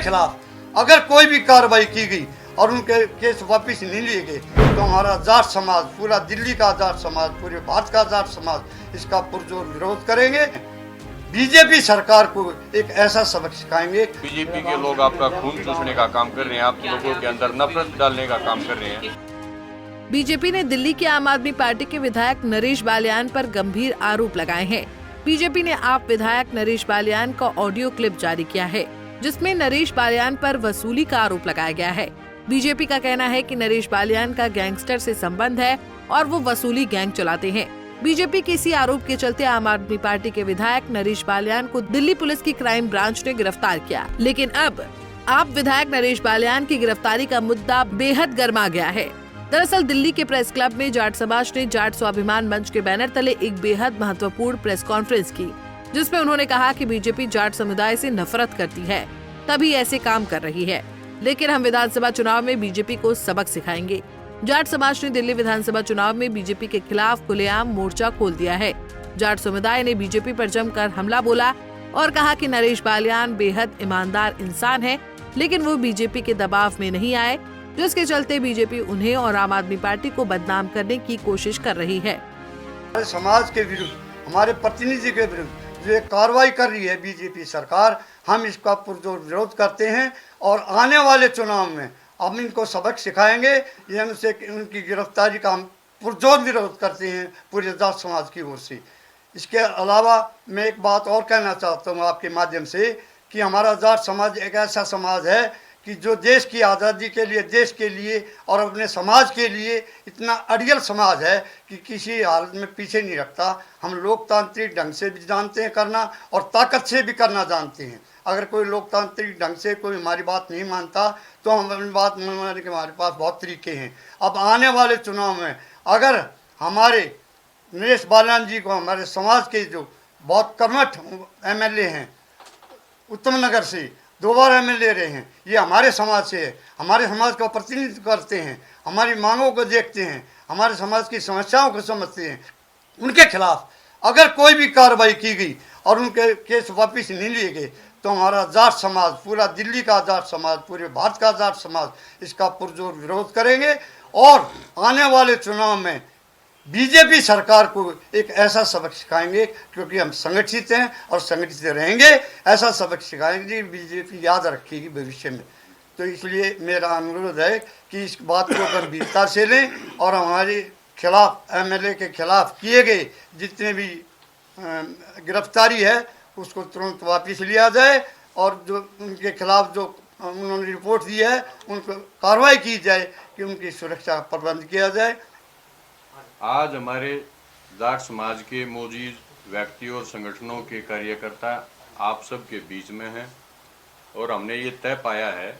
खिलाफ अगर कोई भी कार्रवाई की गई और उनके केस वापस नहीं लिए गए तो हमारा जाट समाज, पूरा दिल्ली का जाट समाज, पूरे भारत का जाट समाज इसका पुरजोर विरोध करेंगे। बीजेपी सरकार को एक ऐसा सबक सिखाएंगे। बीजेपी के लोग आपका खून चूसने का काम कर रहे हैं, आप लोगों के अंदर नफरत डालने का काम कर रहे हैं। बीजेपी ने दिल्ली के आम आदमी पार्टी के विधायक नरेश बालियान पर गंभीर आरोप लगाए हैं। बीजेपी ने आप विधायक नरेश बालियान का ऑडियो क्लिप जारी किया है, जिसमें नरेश बालियान पर वसूली का आरोप लगाया गया है। बीजेपी का कहना है कि नरेश बालियान का गैंगस्टर से संबंध है और वो वसूली गैंग चलाते हैं। बीजेपी के इसी आरोप के चलते आम आदमी पार्टी के विधायक नरेश बालियान को दिल्ली पुलिस की क्राइम ब्रांच ने गिरफ्तार किया। लेकिन अब आप विधायक नरेश बालियान की गिरफ्तारी का मुद्दा बेहद गर्मा गया है। दरअसल दिल्ली के प्रेस क्लब में जाट समाज ने जाट स्वाभिमान मंच के बैनर तले एक बेहद महत्वपूर्ण प्रेस कॉन्फ्रेंस की, जिसमें उन्होंने कहा कि बीजेपी जाट समुदाय से नफरत करती है, तभी ऐसे काम कर रही है। लेकिन हम विधानसभा चुनाव में बीजेपी को सबक सिखाएंगे। जाट समाज ने दिल्ली विधानसभा चुनाव में बीजेपी के खिलाफ खुलेआम मोर्चा खोल दिया है। जाट समुदाय ने बीजेपी पर जमकर हमला बोला और कहा कि नरेश बालियान बेहद ईमानदार इंसान है, लेकिन वो बीजेपी के दबाव में नहीं आए, जिसके चलते बीजेपी उन्हें और आम आदमी पार्टी को बदनाम करने की कोशिश कर रही है। हमारे समाज के विरुद्ध, हमारे प्रतिनिधि के विरुद्ध जो कार्रवाई कर रही है बीजेपी सरकार, हम इसका पुरजोर विरोध करते हैं और आने वाले चुनाव में हम इनको सबक सिखाएंगे। ये उनसे उनकी गिरफ्तारी का हम पुरजोर विरोध करते हैं पूरे जाट समाज की ओर से। इसके अलावा मैं एक बात और कहना चाहता हूँ आपके माध्यम से कि हमारा जाट समाज एक ऐसा समाज है कि जो देश की आज़ादी के लिए, देश के लिए और अपने समाज के लिए इतना अड़ियल समाज है कि किसी हालत में पीछे नहीं रखता। हम लोकतांत्रिक ढंग से भी जानते हैं करना और ताकत से भी करना जानते हैं। अगर कोई लोकतांत्रिक ढंग से कोई हमारी बात नहीं मानता तो हम अपनी बात मानने के हमारे पास बहुत तरीके हैं। अब आने वाले चुनाव में अगर हमारे नरेश बालियान जी को, हमारे समाज के जो बहुत कर्मठ एमएलए हैं उत्तम नगर से 2 बार एमएलए रहे हैं, ये हमारे समाज से है, हमारे समाज का प्रतिनिधित्व करते हैं, हमारी मांगों को देखते हैं, हमारे समाज की समस्याओं को समझते हैं, उनके खिलाफ अगर कोई भी कार्रवाई की गई और उनके केस वापस नहीं लिए गए तो हमारा जाट समाज, पूरा दिल्ली का जाट समाज, पूरे भारत का जाट समाज इसका पुरजोर विरोध करेंगे और आने वाले चुनाव में बीजेपी सरकार को एक ऐसा सबक सिखाएंगे, क्योंकि हम संगठित हैं और संगठित रहेंगे। ऐसा सबक सिखाएंगे बीजेपी याद रखेगी भविष्य में। तो इसलिए मेरा अनुरोध है कि इस बात को गंभीरता से लें और हमारे खिलाफ, एमएलए के खिलाफ किए गए जितने भी गिरफ्तारी है उसको तुरंत वापस लिया जाए और जो उनके खिलाफ जो उन्होंने रिपोर्ट दी है उनको कार्रवाई की जाए कि उनकी सुरक्षा का प्रबंध किया जाए। आज हमारे जाट समाज के मौजूद व्यक्ति और संगठनों के कार्यकर्ता आप सब के बीच में हैं और हमने ये तय पाया है,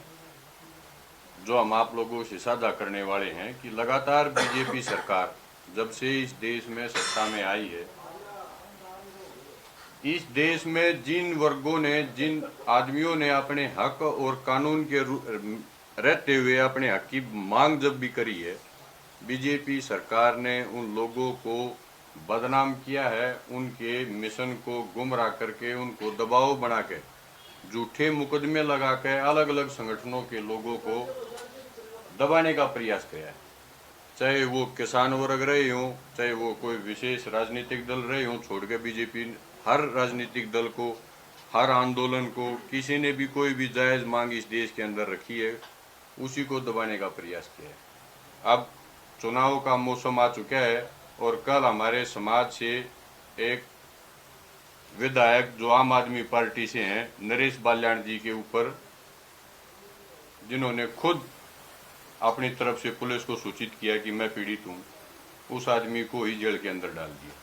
जो हम आप लोगों से साझा करने वाले हैं, कि लगातार बीजेपी सरकार जब से इस देश में सत्ता में आई है, इस देश में जिन वर्गों ने, जिन आदमियों ने अपने हक और कानून के रहते हुए अपने हक की मांग जब भी करी है, बीजेपी सरकार ने उन लोगों को बदनाम किया है, उनके मिशन को गुमराह करके, उनको दबाव बना के, झूठे मुकदमे लगा के अलग अलग संगठनों के लोगों को दबाने का प्रयास किया है। चाहे वो किसान वर्ग रहे हों, चाहे वो कोई विशेष राजनीतिक दल रहे हों, छोड़ के बीजेपी हर राजनीतिक दल को, हर आंदोलन को, किसी ने भी कोई भी जायज़ मांग इस देश के अंदर रखी है, उसी को दबाने का प्रयास किया है। अब चुनाव का मौसम आ चुका है और कल हमारे समाज से एक विधायक जो आम आदमी पार्टी से हैं, नरेश बालियान जी के ऊपर, जिन्होंने खुद अपनी तरफ से पुलिस को सूचित किया कि मैं पीड़ित हूँ, उस आदमी को ही जेल के अंदर डाल दिया।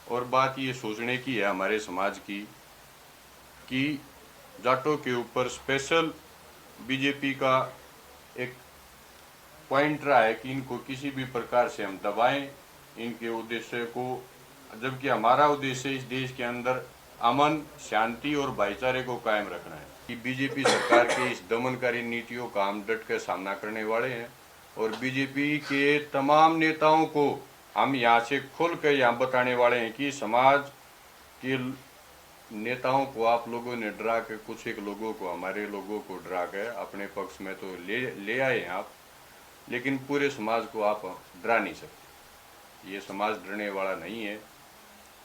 और बात ये सोचने की है हमारे समाज की कि जाटों के ऊपर स्पेशल बीजेपी का एक पॉइंट रहा है कि इनको किसी भी प्रकार से हम दबाएं, इनके उद्देश्य को, जबकि हमारा उद्देश्य इस देश के अंदर अमन, शांति और भाईचारे को कायम रखना है। कि बीजेपी सरकार के इस दमनकारी नीतियों का हम डट कर सामना करने वाले हैं और बीजेपी के तमाम नेताओं को हम यहाँ से खुल कर यहाँ बताने वाले हैं कि समाज के नेताओं को आप लोगों ने डरा के, कुछ एक लोगों को, हमारे लोगों को डरा के अपने पक्ष में तो ले आए हैं आप, लेकिन पूरे समाज को आप डरा नहीं सकते। ये समाज डरने वाला नहीं है,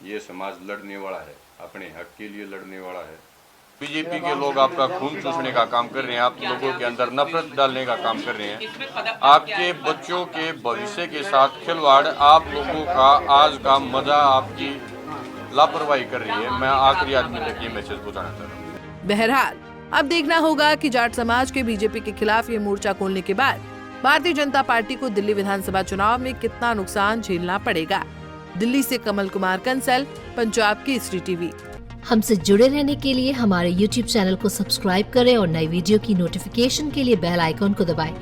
ये समाज लड़ने वाला है, अपने हक के लिए लड़ने वाला है। बीजेपी के लोग आपका खून चूसने का काम कर रहे हैं, आप लोगों के अंदर नफरत डालने का काम कर रहे हैं। आपके बच्चों के भविष्य के साथ खिलवाड़, आप लोगों का आज का मजा आपकी लापरवाही कर रही है। मैं आखिरी आदमी तक ये मैसेज पहुंचाना चाह रहा हूँ। बहरहाल अब देखना होगा कि जाट समाज के बीजेपी के खिलाफ ये मोर्चा खोलने के बाद भारतीय जनता पार्टी को दिल्ली विधानसभा चुनाव में कितना नुकसान झेलना पड़ेगा। दिल्ली से कमल कुमार कंसल, पंजाब केसरी टीवी। हमसे जुड़े रहने के लिए हमारे YouTube चैनल को सब्सक्राइब करें और नई वीडियो की नोटिफिकेशन के लिए बेल आइकॉन को दबाएं।